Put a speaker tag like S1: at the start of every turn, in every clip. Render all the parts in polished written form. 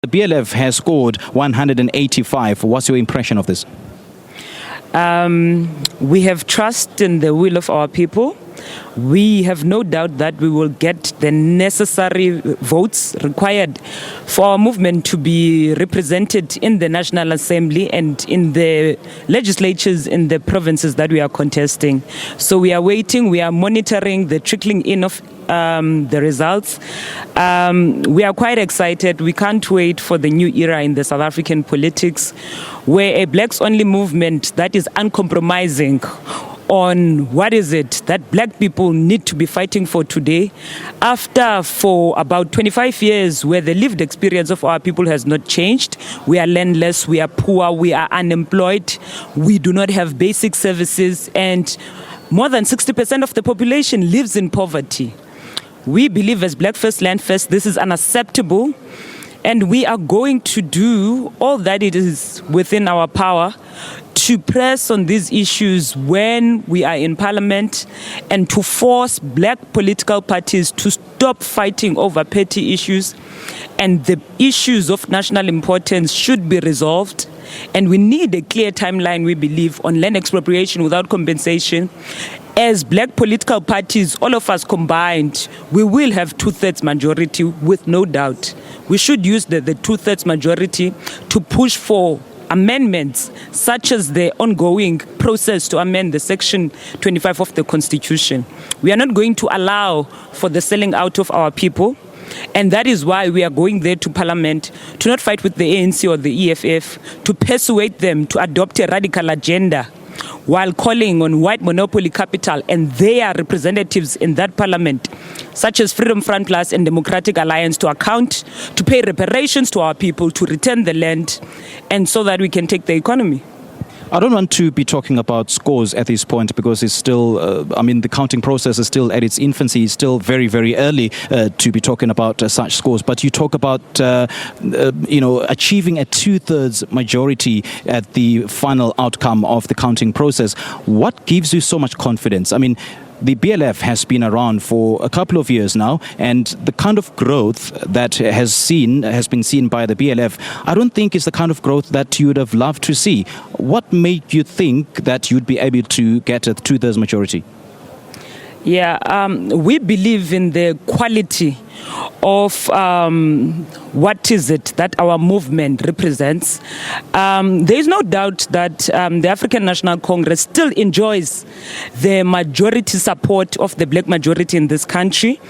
S1: The BLF has scored 185. What's your impression of this?
S2: We have trust in the will of our people. We have no doubt that we will get the necessary votes required for our movement to be represented in the National Assembly and in the legislatures in the provinces that we are contesting. So we are waiting, we are monitoring the trickling in of the results. We are quite excited. We can't wait for the new era in the South African politics, where a blacks-only movement that is uncompromising on what is it that black people need to be fighting for today, after for about 25 years where the lived experience of our people has not changed. We are landless, we are poor, we are unemployed, we do not have basic services, and more than 60% of the population lives in poverty. We believe as Black First Land First, this is unacceptable, and we are going to do all that it is within our power to press on these issues when we are in parliament, and to force black political parties to stop fighting over petty issues, and the issues of national importance should be resolved. And we need a clear timeline, we believe, on land expropriation without compensation. As black political parties, all of us combined, we will have two-thirds majority with no doubt. We should use the two-thirds majority to push for amendments, such as the ongoing process to amend the Section 25 of the Constitution. We are not going to allow for the selling out of our people, and that is why we are going there to Parliament, to not fight with the ANC or the EFF, to persuade them to adopt a radical agenda, while calling on white monopoly capital and their representatives in that parliament, such as Freedom Front Plus and Democratic Alliance, to account, to pay reparations to our people, to return the land, and so that we can take the economy.
S1: I don't want to be talking about scores at this point because it's still, the counting process is still at its infancy. It's still very, very early to be talking about such scores. But you talk about, achieving a two-thirds majority at the final outcome of the counting process. What gives you so much confidence? I mean, the BLF has been around for a couple of years now, and the kind of growth that has been seen by the BLF, I don't think is the kind of growth that you would have loved to see. What made you think that you'd be able to get a two-thirds majority?
S2: Yeah, we believe in the quality of what is it that our movement represents. There is no doubt that the African National Congress still enjoys the majority support of the black majority in this country.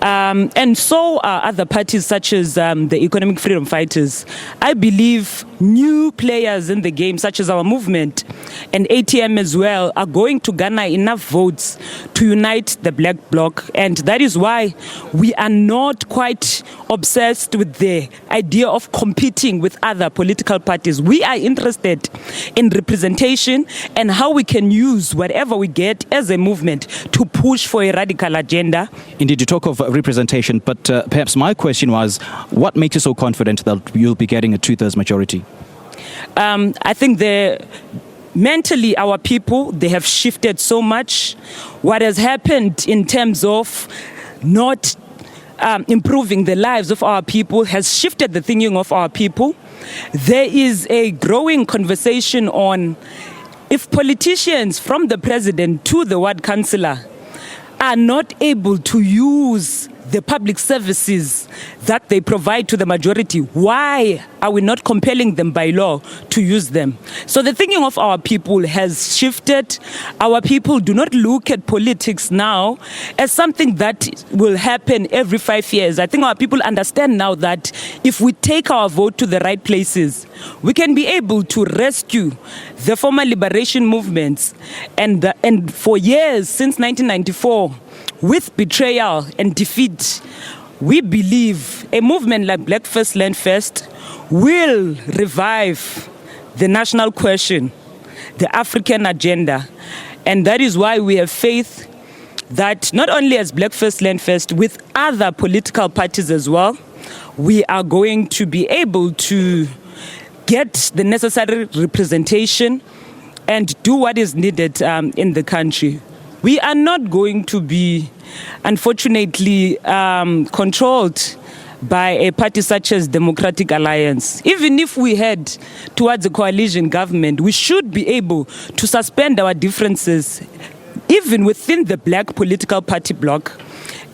S2: And so are other parties such as the Economic Freedom Fighters. I believe new players in the game, such as our movement and ATM as well, are going to garner enough votes to unite the black bloc. And that is why we are not quite obsessed with the idea of competing with other political parties. We are interested in representation and how we can use whatever we get as a movement to push for a radical agenda.
S1: Indeed, you talk of representation, but perhaps my question was, what makes you so confident that you'll be getting a two-thirds majority?
S2: I think mentally, our people, they have shifted so much. What has happened in terms of not improving the lives of our people has shifted the thinking of our people. There is a growing conversation on if politicians, from the president to the ward councillor, are not able to use the public services that they provide to the majority, why are we not compelling them by law to use them? So the thinking of our people has shifted. Our people do not look at politics now as something that will happen every 5 years. I think our people understand now that if we take our vote to the right places, we can be able to rescue the former liberation movements. And for years, since 1994, with betrayal and defeat, we believe a movement like Black First Land First will revive the national question, the African agenda. And that is why we have faith that not only as Black First Land First, with other political parties as well, we are going to be able to get the necessary representation and do what is needed in the country. We are not going to be, unfortunately, controlled by a party such as Democratic Alliance. Even if we head towards a coalition government, we should be able to suspend our differences even within the black political party bloc.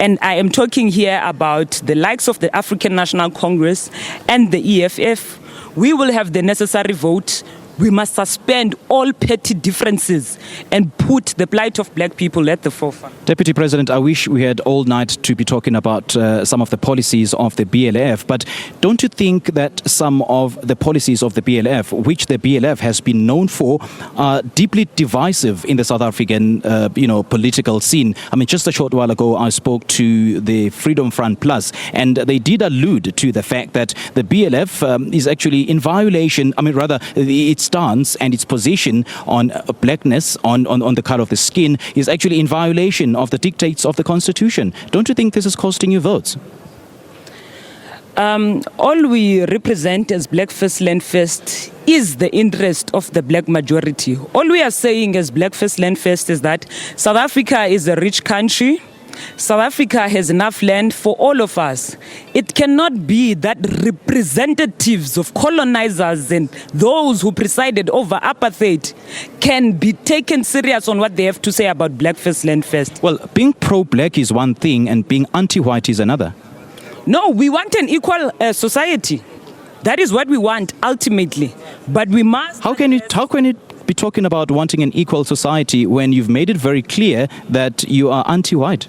S2: And I am talking here about the likes of the African National Congress and the EFF. We will have the necessary vote. We must suspend all petty differences and put the plight of black people at the forefront.
S1: Deputy President, I wish we had all night to be talking about some of the policies of the BLF, but don't you think that some of the policies of the BLF, which the BLF has been known for, are deeply divisive in the South African political scene? I mean, just a short while ago, I spoke to the Freedom Front Plus, and they did allude to the fact that the BLF is actually in violation, its stance and its position on blackness, on the color of the skin, is actually in violation of the dictates of the Constitution. Don't you think this is costing you votes?
S2: All we represent as Black First Land First is the interest of the black majority. All we are saying as Black First Land First is that South Africa is a rich country. South Africa has enough land for all of us. It cannot be that representatives of colonizers and those who presided over apartheid can be taken serious on what they have to say about Black First Land First.
S1: Well, being pro-black is one thing and being anti-white is another.
S2: No, we want an equal society. That is what we want ultimately. But we must...
S1: How can it be talking about wanting an equal society when you've made it very clear that you are anti-white?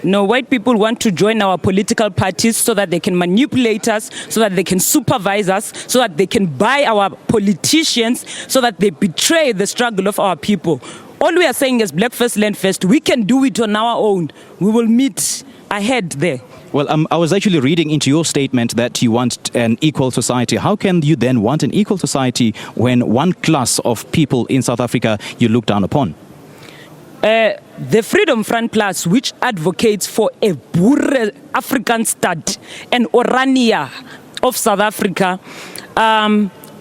S2: No, white people want to join our political parties so that they can manipulate us, so that they can supervise us, so that they can buy our politicians, so that they betray the struggle of our people. All we are saying is Black First Land First. We can do it on our own. We will meet ahead there.
S1: Well, I was actually reading into your statement that you want an equal society. How can you then want an equal society when one class of people in South Africa you look down upon?
S2: The Freedom Front Plus, which advocates for a Boer African state, an Orania of South Africa,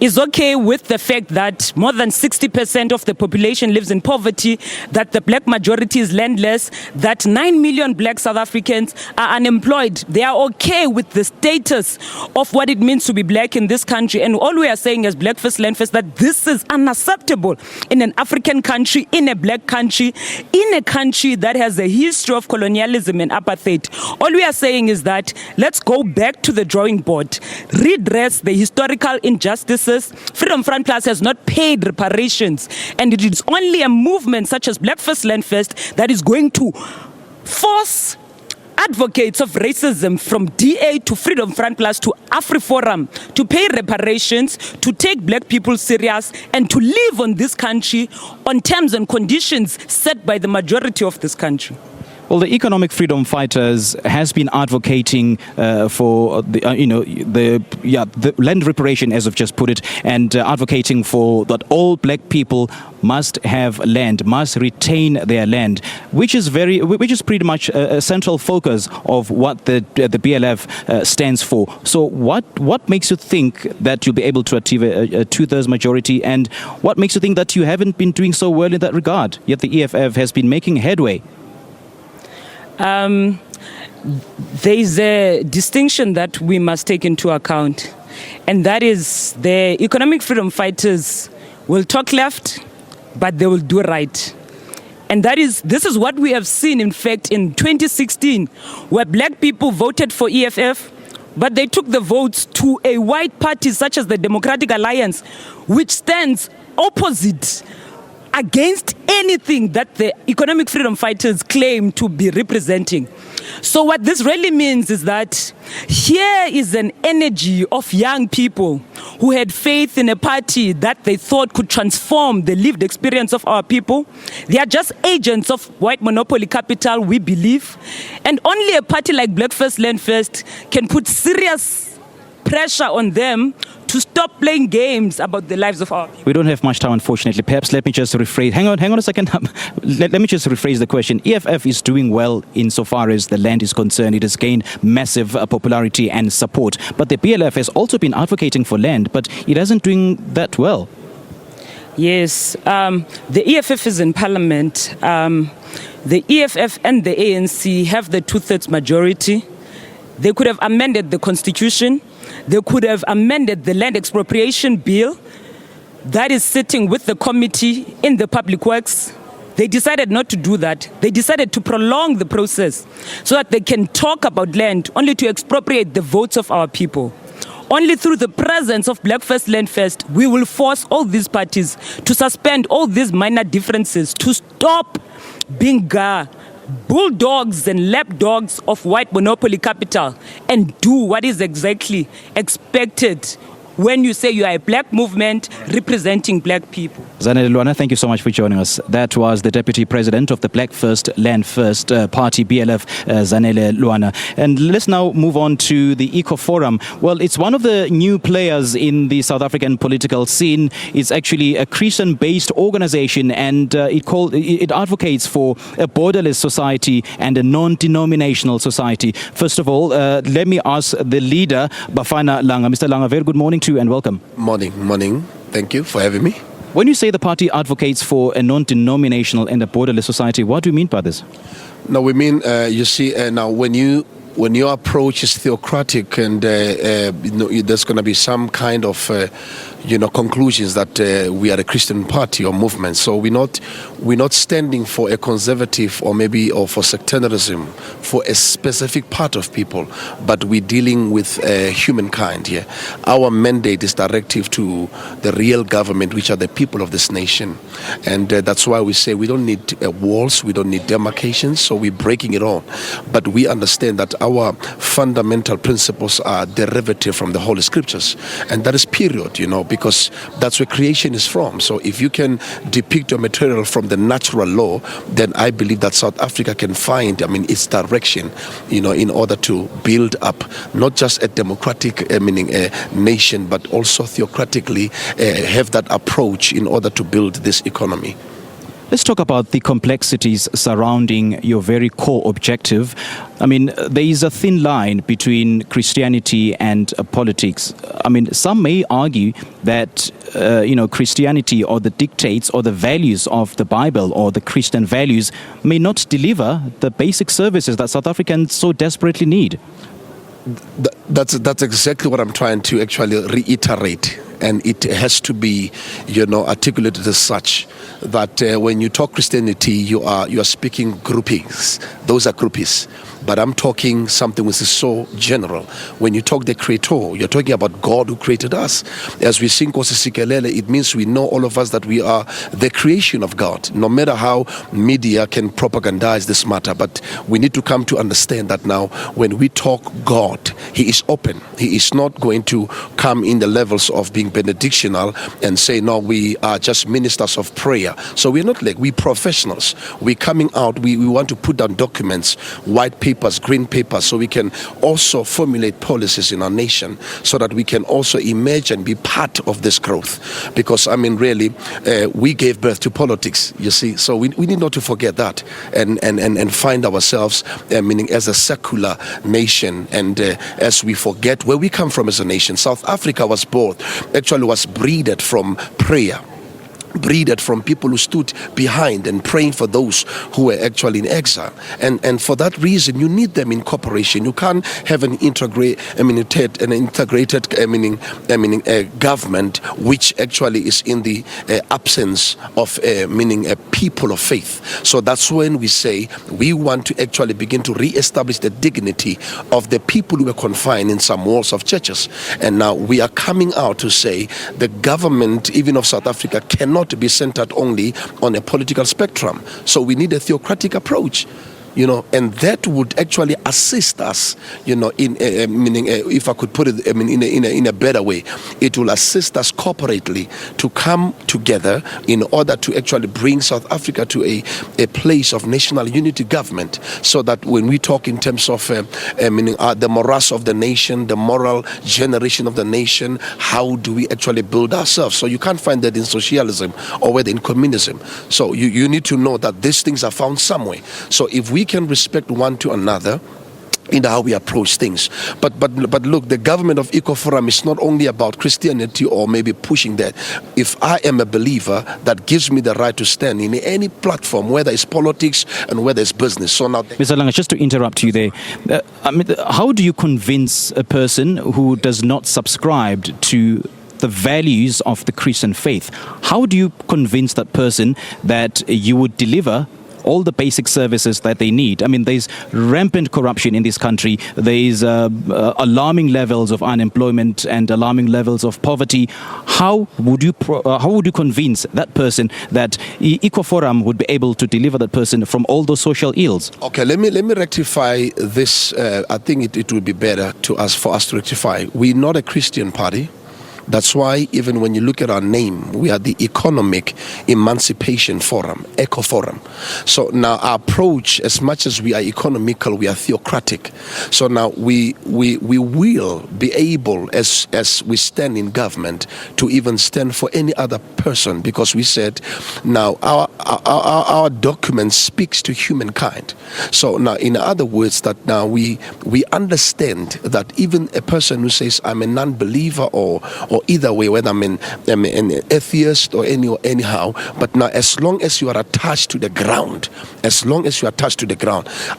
S2: is okay with the fact that more than 60% of the population lives in poverty, that the black majority is landless, that 9 million black South Africans are unemployed. They are okay with the status of what it means to be black in this country. And all we are saying as Black First Land First, that this is unacceptable in an African country, in a black country, in a country that has a history of colonialism and apartheid. All we are saying is that let's go back to the drawing board, redress the historical injustices. Freedom Front Plus has not paid reparations, and it is only a movement such as Black First Land First that is going to force advocates of racism from DA to Freedom Front Plus to AfriForum to pay reparations, to take black people serious, and to live on this country on terms and conditions set by the majority of this country.
S1: Well, the economic freedom fighters has been advocating for the land reparation, as I've just put it, and advocating for that all black people must have land, must retain their land, which is pretty much a central focus of what the BLF stands for. So, what makes you think that you'll be able to achieve a two-thirds majority, and what makes you think that you haven't been doing so well in that regard? Yet the EFF has been making headway.
S2: There is a distinction that we must take into account, and that is the economic freedom fighters will talk left, but they will do right. And this is what we have seen, in fact, in 2016, where black people voted for EFF, but they took the votes to a white party such as the Democratic Alliance, which stands opposite against anything that the economic freedom fighters claim to be representing. So what this really means is that here is an energy of young people who had faith in a party that they thought could transform the lived experience of our people. They are just agents of white monopoly capital, we believe. And only a party like Black First Land First can put serious pressure on them to stop playing games about the lives of our people.
S1: We don't have much time, unfortunately. Perhaps let me just rephrase. Hang on a second. Let me just rephrase the question. EFF is doing well insofar as the land is concerned. It has gained massive popularity and support. But the BLF has also been advocating for land, but it isn't doing that well.
S2: Yes, the EFF is in parliament. The EFF and the ANC have the two-thirds majority. They could have amended the constitution. They could have amended the land expropriation bill that is sitting with the committee in the public works. They decided not to do that. They decided to prolong the process so that they can talk about land only to expropriate the votes of our people. Only through the presence of Black First, Land First, we will force all these parties to suspend all these minor differences, to stop being bulldogs and lapdogs of white monopoly capital and do what is exactly expected when you say you are a black movement representing black people.
S1: Zanele Luana, thank you so much for joining us. That was the Deputy President of the Black First, Land First Party, BLF, Zanele Luana. And let's now move on to the Eco Forum. Well, it's one of the new players in the South African political scene. It's actually a Christian-based organization, and it advocates for a borderless society and a non-denominational society. First of all, let me ask the leader, Bafana Langa. Mr. Langa, very good morning to you and welcome.
S3: Morning. Thank you for having me.
S1: When you say the party advocates for a non-denominational and a borderless society, what do you mean by this?
S3: No, we mean, now when your approach is theocratic and there's going to be some kind of conclusions that we are a Christian party or movement. So we're not standing for a conservative or for sectarianism for a specific part of people, but we're dealing with humankind here. Our mandate is directive to the real government, which are the people of this nation, and that's why we say we don't need walls, we don't need demarcations. So we're breaking it all, but we understand that our fundamental principles are derivative from the Holy Scriptures, and that is period, because that's where creation is from. So if you can depict your material from the natural law, then I believe that South Africa can find, its direction, in order to build up not just a democratic, nation, but also theocratically have that approach in order to build this economy.
S1: Let's talk about the complexities surrounding your very core objective. There is a thin line between Christianity and politics. Some may argue that, Christianity or the dictates or the values of the Bible or the Christian values may not deliver the basic services that South Africans so desperately need.
S3: That's exactly what I'm trying to actually reiterate. And it has to be, articulated as such that when you talk Christianity, you are speaking groupings. Those are groupies. But I'm talking something which is so general. When you talk the Creator, you're talking about God who created us. As we sing Kosi Sikelele, it means we know, all of us, that we are the creation of God. No matter how media can propagandize this matter, but we need to come to understand that now when we talk God, He is open. He is not going to come in the levels of being benedictional and say, no, we are just ministers of prayer. So we're not we're professionals. We're coming out, we want to put down documents, white papers, green papers, so we can also formulate policies in our nation so that we can also emerge and be part of this growth. Because, really, we gave birth to politics, you see. So we need not to forget that and find ourselves, as a secular nation. And as we forget where we come from as a nation, South Africa was breeded from prayer. Breeded from people who stood behind and praying for those who were actually in exile, and for that reason you need them in cooperation. You can't have an integrated government which actually is in the absence of a people of faith. So that's when we say we want to actually begin to re-establish the dignity of the people who were confined in some walls of churches, and now we are coming out to say the government even of South Africa cannot to be centered only on a political spectrum. So we need a theocratic approach, and that would actually assist us, if I could put it, in a better way, it will assist us corporately to come together in order to actually bring South Africa to a place of national unity government, so that when we talk in terms of the morass of the nation, the moral generation of the nation, how do we actually build ourselves? So you can't find that in socialism or whether in communism. So you need to know that these things are found somewhere. So if we can respect one to another, in how we approach things. But look, the government of EcoForum is not only about Christianity or maybe pushing that. If I am a believer, that gives me the right to stand in any platform, whether it's politics and whether it's business. So now,
S1: Mr. Langa, just to interrupt you there, how do you convince a person who does not subscribe to the values of the Christian faith? How do you convince that person that you would deliver all the basic services that they need? I mean, there's rampant corruption in this country. There's alarming levels of unemployment and alarming levels of poverty. How would you convince that person that EcoForum would be able to deliver that person from all those social ills?
S3: Okay, let me rectify this. I think it would be better for us to rectify. We're not a Christian party. That's why even when you look at our name, we are the Economic Emancipation Forum, EcoForum. So now our approach, as much as we are economical, we are theocratic. So now we will be able, as we stand in government, to even stand for any other person, because we said now our document speaks to humankind. So now, in other words, that now we understand that even a person who says I'm a non-believer or either way, whether I'm an atheist or anyhow, but now as long as you are attached to the ground,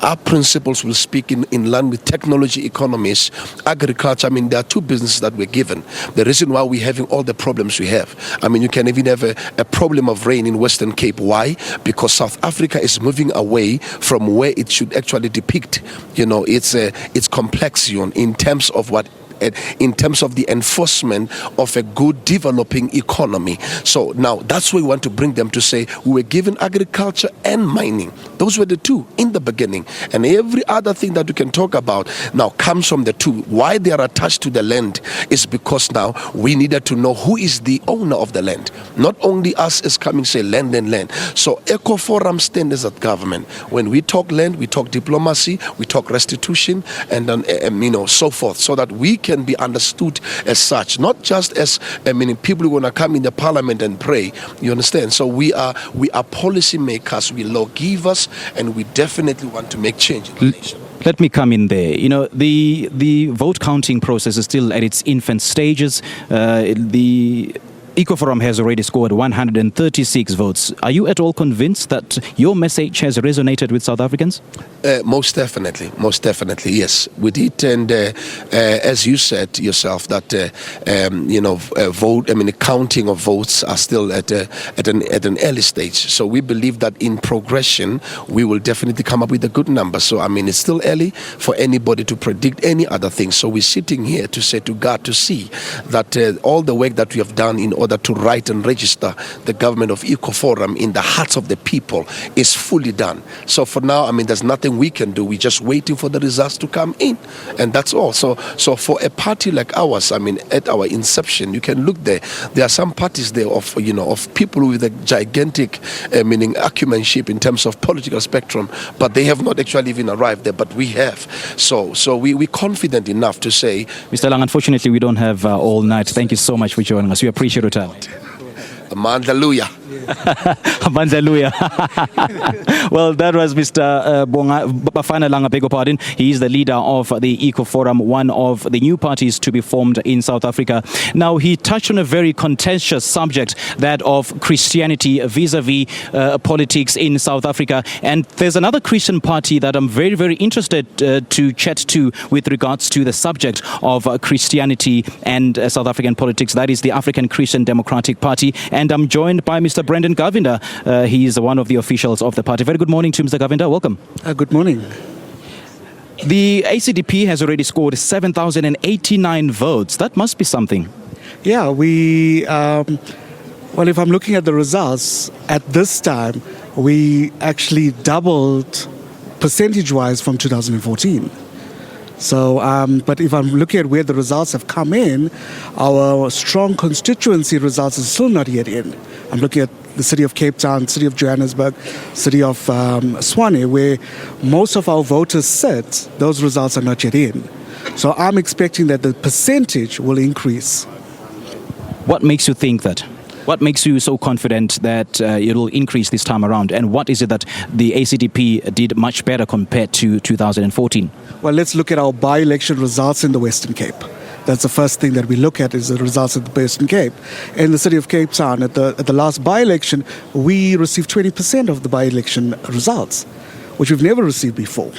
S3: our principles will speak in line with technology, economies, agriculture. I mean, there are two businesses that we're given. The reason why we're having all the problems we have, I mean, you can even have a problem of rain in Western Cape. Why? Because South Africa is moving away from where it should actually depict, its complexion in terms of the enforcement of a good developing economy. So now that's where we want to bring them to say we were given agriculture and mining. Those were the two in the beginning. And every other thing that we can talk about now comes from the two. Why they are attached to the land is because now we needed to know who is the owner of the land. Not only us as coming say land and land. So EcoForum stands as a government. When we talk land, we talk diplomacy, we talk restitution, and then so forth, so that we can be understood as such, not just as people who are going to come in the parliament and pray. You understand? So we are policy makers, we lawgivers, and we definitely want to make change in the nation.
S1: Let me come in there. The vote counting process is still at its infant stages. The EcoForum has already scored 136 votes. Are you at all convinced that your message has resonated with South Africans?
S3: Most definitely, yes, we did. And as you said yourself, that the counting of votes are still at an early stage. So we believe that in progression, we will definitely come up with a good number. So it's still early for anybody to predict any other thing. So we're sitting here to say to God, to see that all the work that we have done in order to write and register the government of EcoForum in the hearts of the people is fully done. So for now, there's nothing we can do. We're just waiting for the results to come in, and that's all. So for a party like ours, at our inception, you can look there. There are some parties there of people with a gigantic acumenship in terms of political spectrum, but they have not actually even arrived there. But we have. So we're confident enough to say,
S1: Mr. Lang, unfortunately, we don't have all night. Thank you so much for joining us. We appreciate your time.
S3: Hallelujah.
S1: Well, that was Mr. Bafana Langa, beg your pardon. He is the leader of the EcoForum, one of the new parties to be formed in South Africa. Now, he touched on a very contentious subject, that of Christianity vis-a-vis politics in South Africa. And there's another Christian party that I'm very, very interested to chat to with regards to the subject of Christianity and South African politics. That is the African Christian Democratic Party. And I'm joined by Mr. Brendan Gavinda. He is one of the officials of the party. Very good morning to Mr. Gavinda. Welcome.
S4: Good morning.
S1: The ACDP has already scored 7,089 votes. That must be something.
S4: Yeah, if I'm looking at the results, at this time, we actually doubled percentage-wise from 2014. So, but if I'm looking at where the results have come in, our strong constituency results are still not yet in. I'm looking at the city of Cape Town, city of Johannesburg, city of Swane, where most of our voters sit. Those results are not yet in. So I'm expecting that the percentage will increase.
S1: What makes you think that? What makes you so confident that it'll increase this time around? And what is it that the ACDP did much better compared to 2014?
S4: Well, let's look at our by-election results in the Western Cape. That's the first thing that we look at, is the results of the Western Cape. In the city of Cape Town, at the last by-election, we received 20% of the by-election results, which we've never received before.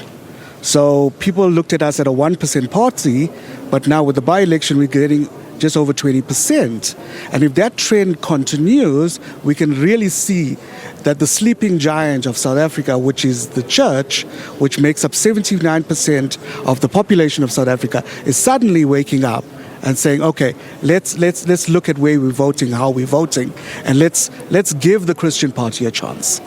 S4: So people looked at us at a 1% party, but now with the by-election, we're getting just over 20%. And if that trend continues, we can really see that the sleeping giant of South Africa, which is the church, which makes up 79% of the population of South Africa, is suddenly waking up and saying, okay, let's look at where we're voting, how we're voting, and let's give the Christian party a chance.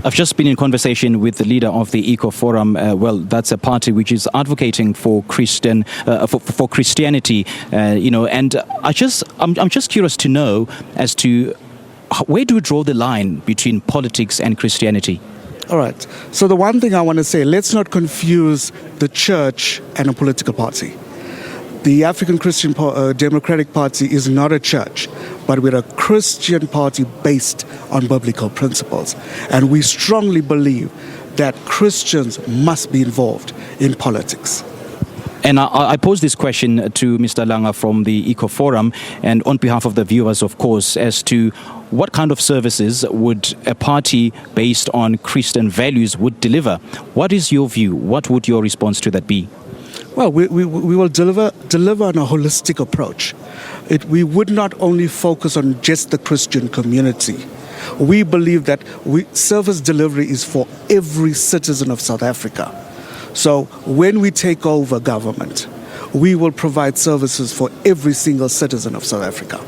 S1: I've just been in conversation with the leader of the Eco Forum. Well, that's a party which is advocating for for Christianity, and I'm just curious to know as to where do we draw the line between politics and Christianity?
S4: All right. So the one thing I want to say, let's not confuse the church and a political party. The African Christian Democratic Party is not a church, but we're a Christian party based on biblical principles. And we strongly believe that Christians must be involved in politics.
S1: And I pose this question to Mr. Langa from the Eco Forum, and on behalf of the viewers, of course, as to what kind of services would a party based on Christian values would deliver. What is your view? What would your response to that be?
S4: Well, we will deliver on a holistic approach. We would not only focus on just the Christian community. We believe that service delivery is for every citizen of South Africa. So when we take over government, we will provide services for every single citizen of South Africa.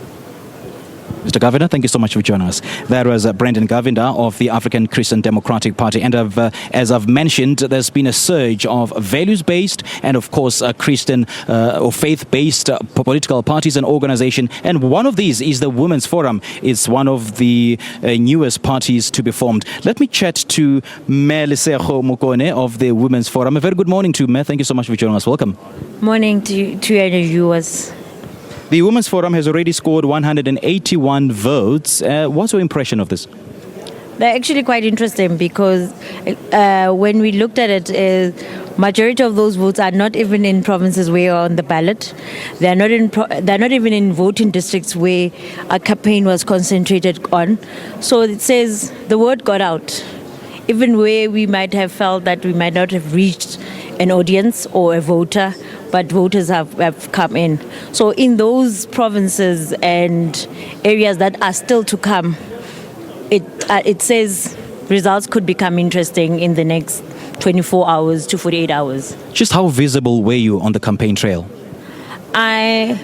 S1: Mr. Governor, thank you so much for joining us. That was Brendan Govender of the African Christian Democratic Party. And as I've mentioned, there's been a surge of values-based and, of course, Christian or faith-based political parties and organizations. And one of these is the Women's Forum. It's one of the newest parties to be formed. Let me chat to Mayor Lesego Mokone of the Women's Forum. A very good morning to you, Mayor. Thank you so much for joining us. Welcome.
S5: Morning to your viewers.
S1: The Women's Forum has already scored 181 votes. What's your impression of this?
S5: They're actually quite interesting because when we looked at it, majority of those votes are not even in provinces where are on the ballot. They're not even in voting districts where a campaign was concentrated on. So it says the word got out. Even where we might have felt that we might not have reached an audience or a voter, but voters have come in. So in those provinces and areas that are still to come, it says results could become interesting in the next 24 hours to 48 hours.
S1: Just how visible were you on the campaign trail?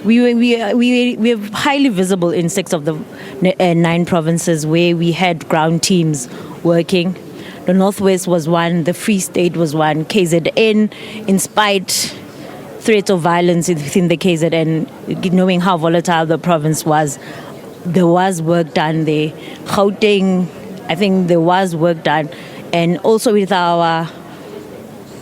S5: We were highly visible in 6 of the 9 provinces where we had ground teams working. The Northwest was one, the Free State was one, KZN, in spite threats of violence within the KZN, knowing how volatile the province was, there was work done there. Gauteng, I think there was work done. And also with our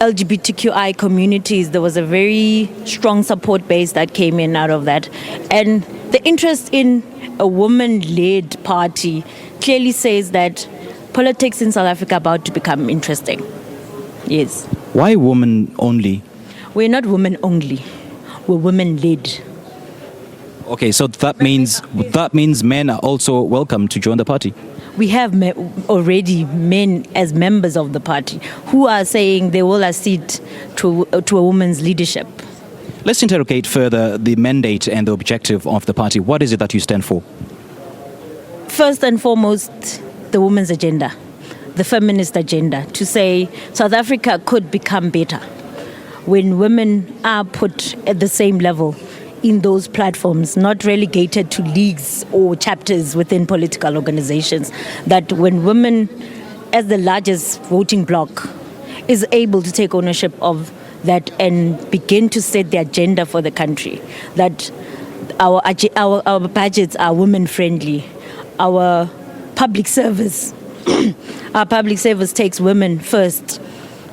S5: LGBTQI communities, there was a very strong support base that came in out of that. And the interest in a woman-led party clearly says that politics in South Africa are about to become interesting. Yes.
S1: Why women only?
S5: We're not women only. We're women-led.
S1: Okay, so that means men are also welcome to join the party.
S5: We have already men as members of the party who are saying they will accede to a woman's leadership.
S1: Let's interrogate further the mandate and the objective of the party. What is it that you stand for?
S5: First and foremost, the women's agenda, the feminist agenda, to say South Africa could become better when women are put at the same level in those platforms, not relegated to leagues or chapters within political organizations. That when women, as the largest voting bloc, is able to take ownership of that and begin to set the agenda for the country, that our budgets are women-friendly, our public service, our public service takes women first,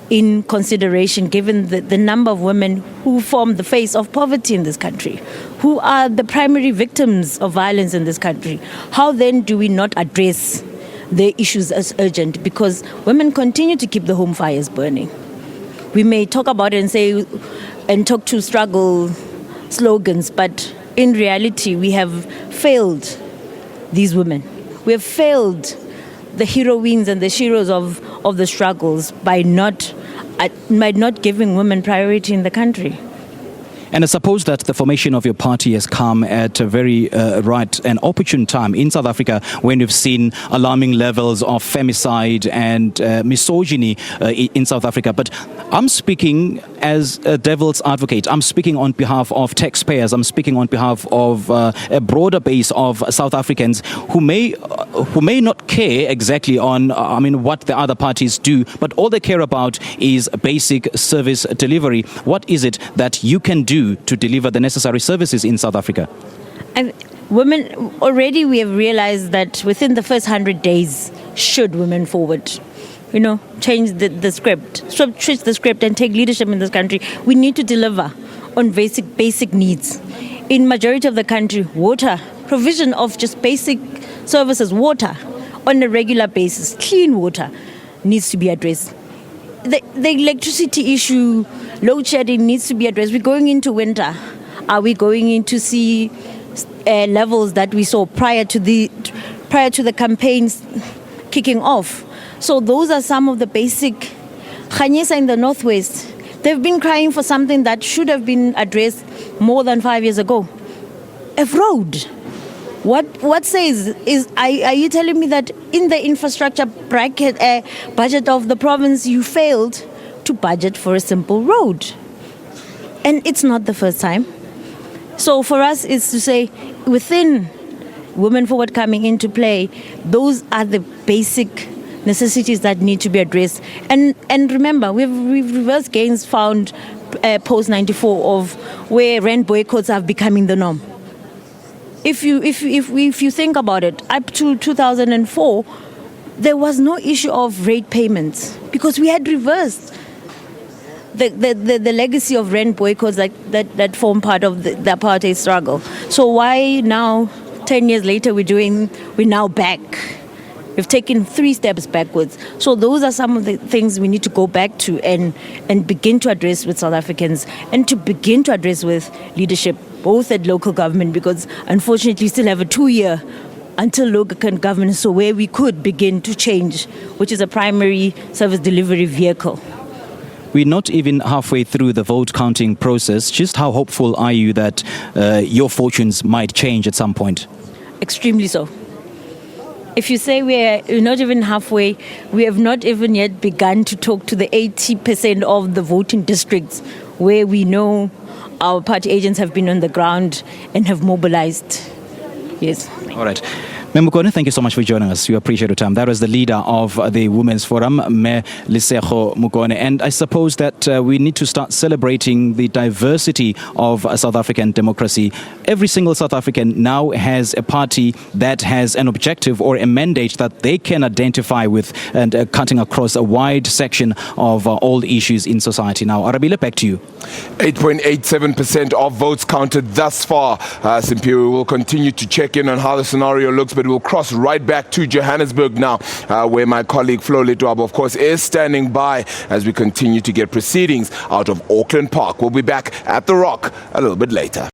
S5: in consideration, given the number of women who form the face of poverty in this country, who are the primary victims of violence in this country. How then do we not address the issues as urgent? Because women continue to keep the home fires burning. We may talk about it and say, and talk to struggle slogans, but in reality, we have failed these women. We have failed the heroines and the heroes of the struggles by not giving women priority in the country.
S1: And I suppose that the formation of your party has come at a very right and opportune time in South Africa, when we've seen alarming levels of femicide and misogyny in South Africa. But I'm speaking as a devil's advocate. I'm speaking on behalf of taxpayers. I'm speaking on behalf of a broader base of South Africans who may not care exactly on what the other parties do, but all they care about is basic service delivery. What is it that you can do to deliver the necessary services in South Africa?
S5: And women, already we have realized that within the first 100 days, should women forward, change the script, switch the script and take leadership in this country, we need to deliver on basic needs. In majority of the country, water, provision of just basic services, water on a regular basis, clean water needs to be addressed. The electricity issue, load shedding needs to be addressed. We're going into winter. Are we going in to see levels that we saw prior to the campaigns kicking off? So those are some of the basic. Khanyisa in the Northwest, they've been crying for something that should have been addressed more than 5 years ago. A road. What says is, are you telling me that in the infrastructure budget of the province you failed to budget for a simple road? And it's not the first time. So for us, it's to say, within Women Forward coming into play, those are the basic necessities that need to be addressed. And remember, we've reversed gains found post-94 of where rent boycotts are becoming the norm. If you think about it, up to 2004, there was no issue of rate payments because we had reversed the legacy of rent boycotts that form part of the apartheid struggle. So why now, 10 years later, we're now back? We've taken 3 steps backwards. So those are some of the things we need to go back to and begin to address with South Africans and to begin to address with leadership, both at local government, because unfortunately we still have a 2-year until local government, so where we could begin to change, which is a primary service delivery vehicle.
S1: We're not even halfway through the vote counting process. Just how hopeful are you that your fortunes might change at some point?
S5: Extremely so. If you say we're not even halfway, we have not even yet begun to talk to the 80% of the voting districts where we know our party agents have been on the ground and have mobilized. Yes.
S1: All right. Memukone, thank you so much for joining us. We appreciate your time. That was the leader of the Women's Forum, Me Lesego Mukone. And I suppose that we need to start celebrating the diversity of South African democracy. Every single South African now has a party that has an objective or a mandate that they can identify with, and cutting across a wide section of all issues in society. Now, Arabile, back to you.
S6: 8.87% of votes counted thus far. Simpiwe will continue to check in on how the scenario looks, but we'll cross right back to Johannesburg now, where my colleague Flo Letwabo, of course, is standing by as we continue to get proceedings out of Auckland Park. We'll be back at The Rock a little bit later.